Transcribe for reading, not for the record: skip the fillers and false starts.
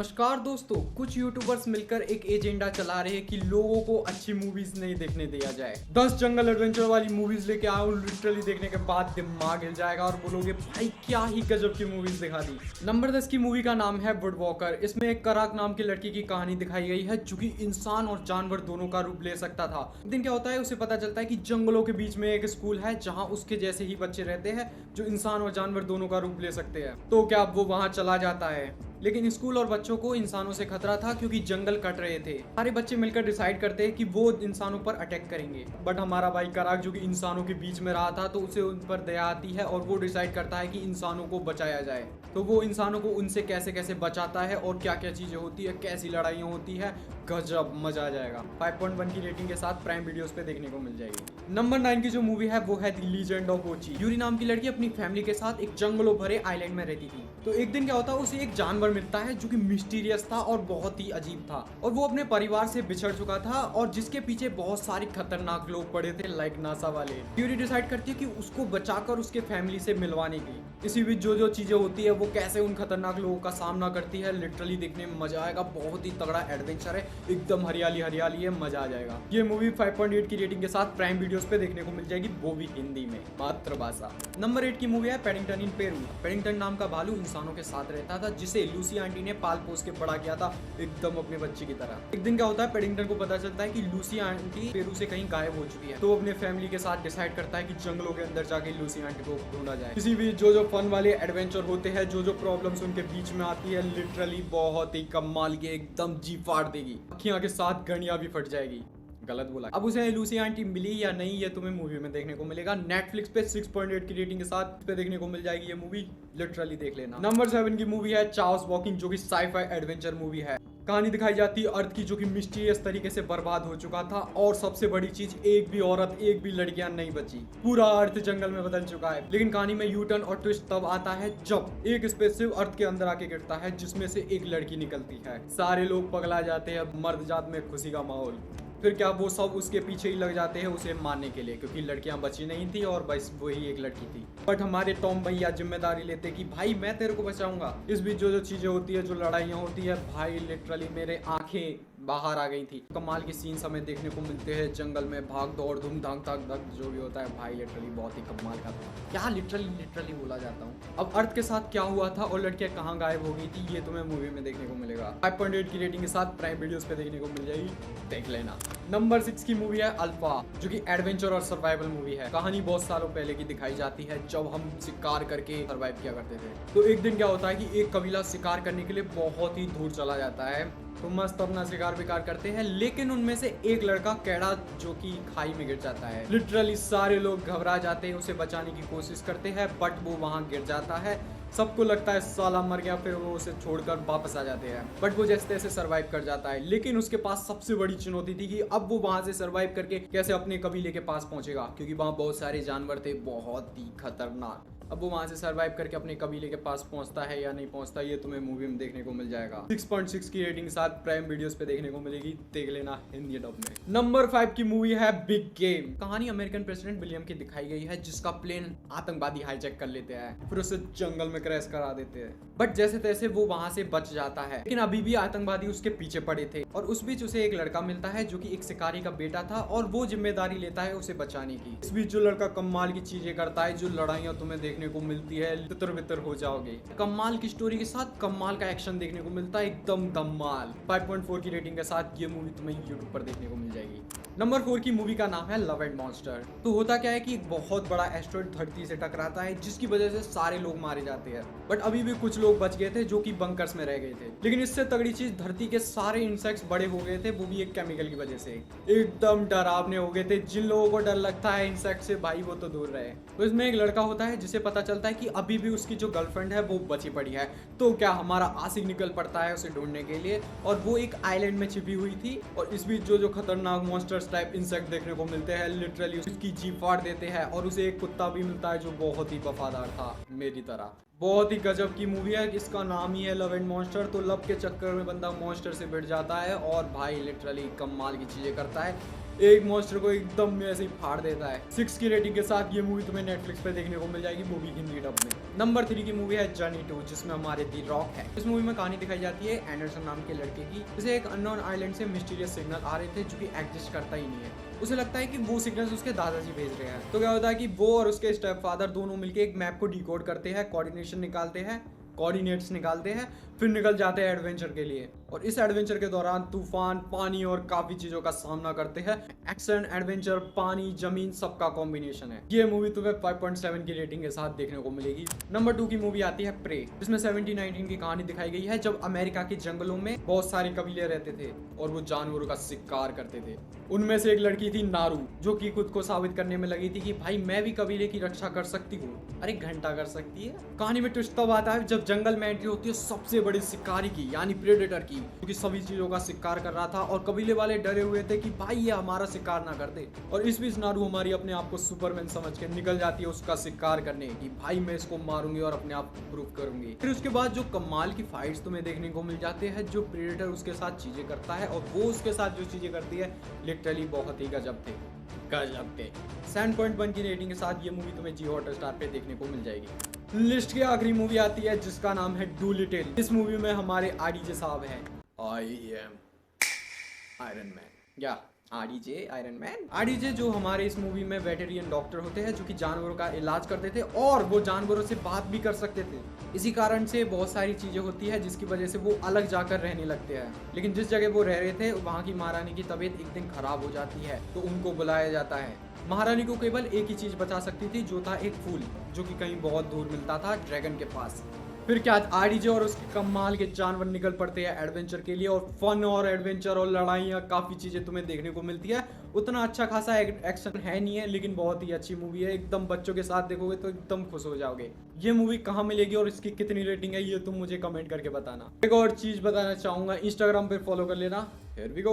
नमस्कार दोस्तों, कुछ यूट्यूबर्स मिलकर एक एजेंडा चला रहे हैं कि लोगों को अच्छी मूवीज नहीं देखने दिया जाए। 10 जंगल एडवेंचर वाली मूवीज लेके आओ, लिटरली देखने के बाद दिमाग हिल जाएगा और बोलोगे भाई क्या ही गजब की मूवीज दिखा दी। नंबर 10 की मूवी का नाम है वुड वॉकर। इसमें एक कराक नाम की लड़की की कहानी दिखाई गई है जो कि इंसान और जानवर दोनों का रूप ले सकता था। एक दिन क्या होता है, उसे पता चलता है कि जंगलों के बीच में एक स्कूल है जहाँ उसके जैसे ही बच्चे रहते हैं जो इंसान और जानवर दोनों का रूप ले सकते हैं। तो क्या वो वहाँ चला जाता है, लेकिन स्कूल और बच्चों को इंसानों से खतरा था क्योंकि जंगल कट रहे थे। सारे बच्चे मिलकर डिसाइड करते हैं कि वो इंसानों पर अटैक करेंगे, बट हमारा भाई कराक जो कि इंसानों के बीच में रहा था तो उसे उन पर दया आती है और वो डिसाइड करता है कि इंसानों को बचाया जाए। तो वो इंसानों को उनसे कैसे कैसे बचाता है और क्या क्या चीजें होती है, कैसी लड़ाइयाँ होती है, गजब मजा आ जाएगा। 5.1 की रेटिंग के साथ प्राइम वीडियोस पे देखने को मिल जाएगी। नंबर 9 की जो मूवी है वो है द लीजेंड ऑफ ओची। यूरी नाम की लड़की अपनी फैमिली के साथ एक जंगलों भरे आइलैंड में रहती थी। तो एक दिन क्या होता है, उसे एक जानवर मिलता है जो कि मिस्टीरियस था और बहुत ही अजीब था और वो अपने परिवार से बिछड़ चुका था और जिसके पीछे बहुत सारे खतरनाक लोग पड़े थे, लाइक नासा वाले। यूरी डिसाइड करती है कि उसको बचाकर उसके फैमिली से मिलवाने की। इसी बीच जो जो चीजें होती है वो कैसे उन खतरनाक लोगों का सामना करती है, लिटरली देखने में मजा आएगा। बहुत ही तगड़ा एडवेंचर है, एकदम हरियाली हरियाली है, मजा आ जाएगा। ये मूवी 5.8 की रेटिंग के साथ प्राइम वीडियोस पे देखने को मिल जाएगी, वो भी हिंदी में, मातृभाषा। नंबर 8 की मूवी है पेडिंगटन इन पेरू। पेडिंगटन नाम का भालू इंसानों के साथ रहता था जिसे लूसी आंटी ने पाल पोस के बड़ा किया था, एकदम अपने बच्चे की तरह। एक दिन क्या होता है, पेडिंगटन को पता चलता है कि लूसी आंटी पेरू से कहीं गायब हो चुकी है। तो अपने फैमिली के साथ डिसाइड करता है कि जंगलों के अंदर जाके लूसी आंटी को ढूंढा जाए। किसी भी जो फन वाले एडवेंचर होते हैं, जो प्रॉब्लम्स उनके बीच में आती है, लिटरली बहुत ही कमाल की, एकदम जी फाड़ देगी, अखियां के साथ गड़ियां भी फट जाएगी। गलत बोला। अब उसे लूसी आंटी मिली या नहीं, ये तुम्हें मूवी में देखने को मिलेगा। नेटफ्लिक्स पे 6.8 की रेटिंग के साथ पे देखने को मिल जाएगी ये मूवी, लिटरली देख लेना। नंबर 7 की मूवी है चार्ल्स वॉकिंग, जो कि साई-फाई एडवेंचर मूवी है। कहानी दिखाई जाती है अर्थ की जो कि मिस्टीरियस तरीके से बर्बाद हो चुका था और सबसे बड़ी चीज, एक भी औरत, एक भी लड़कियां नहीं बची। पूरा अर्थ जंगल में बदल चुका है। लेकिन कहानी में यू टर्न और ट्विस्ट तब आता है जब एक स्पेसशिप अर्थ के अंदर आके गिरता है जिसमें से एक लड़की निकलती है। सारे लोग पगला जाते हैं, मर्द जात में खुशी का माहौल। फिर क्या वो सब उसके पीछे ही लग जाते हैं उसे मारने के लिए, क्योंकि लड़कियां बची नहीं थी और बस वही एक लड़की थी। बट हमारे टॉम भैया जिम्मेदारी लेते कि भाई मैं तेरे को बचाऊंगा। इस बीच जो चीजें होती है, जो लड़ाइयाँ होती है, भाई लिटरली मेरे आंखें बाहर आ गई थी। कमाल के सीन्स हमें देखने को मिलते हैं जंगल में, भाग दौड़ धूम धाम धाक धक जो भी होता है, भाई लिटरली बहुत ही कमाल का था। क्या लिटरली बोला जाता हूँ। अब अर्थ के साथ क्या हुआ था और लड़कियां कहाँ गायब हो गई थी, ये तुम्हें मूवी में देखने को मिलेगा। 5.8 की रेटिंग के साथ प्राइम वीडियोस पे देखने को मिल जाएगी, देख लेना। नंबर 6 की मूवी है अल्फा, जो कि एडवेंचर और सर्वाइवल मूवी है। कहानी बहुत सालों पहले की दिखाई जाती है जब हम शिकार करके सर्वाइव किया करते थे। तो एक दिन क्या होता है कि एक कबीला शिकार करने के लिए बहुत ही दूर चला जाता है। तो मस्त अपना शिकार विकार करते हैं, लेकिन उनमें से एक लड़का कैड़ा जो कि खाई में गिर जाता है। लिटरली सारे लोग घबरा जाते हैं, उसे बचाने की कोशिश करते हैं, बट वो वहां गिर जाता है। सबको लगता है साला मर गया, फिर वो उसे छोड़कर वापस आ जाते हैं। बट वो जैसे तैसे सर्वाइव कर जाता है। लेकिन उसके पास सबसे बड़ी चुनौती थी कि अब वो वहां से सर्वाइव करके कैसे अपने कबीले के पास पहुंचेगा, क्योंकि वहां बहुत सारे जानवर थे, बहुत ही खतरनाक। अब वो वहां से सर्वाइव करके अपने कबीले के पास पहुंचता है या नहीं पहुंचता, ये तुम्हें मूवी में देखने को मिल जाएगा। 6.6 की रेटिंग साथ प्राइम वीडियोस पे देखने को मिलेगी, देख लेना हिंदी डब में। नंबर 5 की मूवी है बिग गेम। कहानी अमेरिकन प्रेसिडेंट विलियम की दिखाई गई है, जिसका प्लेन आतंकवादी हाईजैक कर लेते हैं, फिर उसे जंगल में क्रैश करा देते हैं। बट जैसे तैसे वो वहां से बच जाता है, लेकिन अभी भी आतंकवादी उसके पीछे पड़े थे। और उस बीच उसे एक लड़का मिलता है जो कि एक शिकारी का बेटा था और वो जिम्मेदारी लेता है उसे बचाने की। इस बीच जो लड़का कमाल की चीजें करता है, जो लड़ाइयाँ तुम्हें देखने को मिलती है, तितर बितर हो जाओगे। कमाल की स्टोरी के साथ कमाल का एक्शन देखने को मिलता है, एकदम धमाल। 5.4 की रेटिंग के साथ ये मूवी तुम्हें यूट्यूब पर देखने को मिल जाएगी। नंबर 4 की मूवी का नाम है लव एंड मॉन्स्टर। तो होता क्या है कि एक बहुत बड़ा एस्ट्रॉइड धरती से टकराता है, जिसकी वजह से सारे लोग मारे जाते हैं। बट अभी भी कुछ लोग बच गए थे जो कि बंकर्स में रह गए थे। लेकिन इससे तगड़ी चीज, धरती के सारे इंसेक्ट्स बड़े हो गए थे, वो भी एक केमिकल की वजह से। एकदम डरावने हो गए थे। जिन लोगों को डर लगता है इंसेक्ट से, भाई वो तो दूर रहे। तो इसमें एक लड़का होता है जिसे पता चलता है कि अभी भी उसकी जो गर्लफ्रेंड है वो बची पड़ी है। तो क्या हमारा आशिक निकल पड़ता है उसे ढूंढने के लिए, और वो एक आइलैंड में छिपी हुई थी। और इस बीच जो खतरनाक मॉन्स्टर्स टाइप इंसेक्ट देखने को मिलते हैं, लिटरली उसकी जी फाड़ देते हैं। और उसे एक कुत्ता भी मिलता है जो बहुत ही वफादार था, मेरी तरह। बहुत ही गजब की मूवी है, इसका नाम ही है लव एंड मॉन्स्टर। तो लव के चक्कर में बंदा मॉन्स्टर से भिड़ जाता है और भाई लिटरली कमाल की चीजें करता है। एक मॉन्स्टर को एकदम ऐसे ही फाड़ देता है। 6 की रेटिंग के साथ ये मूवी तुम्हें नेटफ्लिक्स पे देखने को मिल जाएगी, वो भी हिंदी डब में। नंबर 3 की मूवी है जर्नी 2, जिसमें हमारे दी रॉक है। इस मूवी में कहानी दिखाई जाती है एंडरसन नाम के लड़के की। इसे एक अननोन आइलैंड से मिस्टीरियस सिग्नल आ रहे थे जो कि एग्जिस्ट करता ही नहीं है। उसे लगता है कि वो सिग्नल्स उसके दादाजी भेज रहे हैं। तो क्या होता है कि वो और उसके स्टेप फादर दोनों मिलकर एक मैप को डिकोड करते हैं, कोऑर्डिनेट्स निकालते हैं, फिर निकल जाते हैं एडवेंचर के लिए। और इस एडवेंचर के दौरान तूफान, पानी और काफी चीजों का सामना करते हैं। एक्शन, एडवेंचर, पानी, जमीन, सबका कॉम्बिनेशन है। ये मूवी तुम्हें 5.7 की रेटिंग के साथ देखने को मिलेगी। नंबर 2 की मूवी आती है प्रे, जिसमें 1719 की कहानी दिखाई गई है, जब अमेरिका के जंगलों में बहुत सारे कबीले रहते थे और वो जानवरों का शिकार करते थे। उनमें से एक लड़की थी नारू, जो कि खुद को साबित करने में लगी थी कि भाई मैं भी कबीले की रक्षा कर सकती हूँ। अरे घंटा कर सकती है। कहानी में ट्विस्ट तब आता है जब जंगल में एंट्री होती है सबसे बड़े शिकारी की, यानी प्रेडेटर की, क्योंकि सभी चीजों का शिकार कर रहा था और कबीले वाले डरे हुए थे कि भाई ये हमारा शिकार ना कर दे। और इस बीच नारू हमारी अपने आप को सुपरमैन समझ के निकल जाती है उसका शिकार करने की, भाई मैं इसको मारूंगी और अपने आप को प्रूव करूंगी। फिर उसके बाद जो कमाल की फाइट्स तुम्हें देखने को मिल जाते हैं, जो प्रेडेटर उसके साथ चीजें करता है और वो उसके साथ जो चीजें करती है, लिटरली बहुत ही गजब थे। 7.1 की रेटिंग के साथ ये मूवी तुम्हें जियो हॉटस्टार पे देखने को मिल जाएगी। लिस्ट की आखिरी मूवी आती है जिसका नाम है डूलिटिल। इस मूवी में हमारे आरडीजे साहब हैं। आई एम आयरन मैन, या आरडीजे आयरन मैन। आरडीजे जो हमारे इस मूवी में वेटेरियन डॉक्टर होते हैं, जो कि जानवरों का इलाज करते थे और वो जानवरों से बात भी कर सकते थे। इसी कारण से बहुत सारी चीजें होती है जिसकी वजह से वो अलग जाकर रहने लगते हैं। लेकिन जिस जगह वो रह रहे थे वहाँ की महारानी की तबीयत एक दिन खराब हो जाती है, तो उनको बुलाया जाता है। महारानी को केवल एक ही चीज बचा सकती थी, जो था एक फूल, जो कि कहीं बहुत दूर मिलता था ड्रैगन के पास। फिर क्या आरडीजे और उसके कमाल के जानवर निकल पड़ते हैं एडवेंचर के लिए, और फन और एडवेंचर और लड़ाइयाँ काफ़ी चीज़ें तुम्हें देखने को मिलती है। उतना अच्छा खासा एक्शन है नहीं है, लेकिन बहुत ही अच्छी मूवी है। एकदम बच्चों के साथ देखोगे तो एकदम खुश हो जाओगे। ये मूवी कहाँ मिलेगी और इसकी कितनी रेटिंग है, ये तुम मुझे कमेंट करके बताना। एक और चीज़ बताना चाहूँगा, इंस्टाग्राम पे फॉलो कर लेना। Here we go.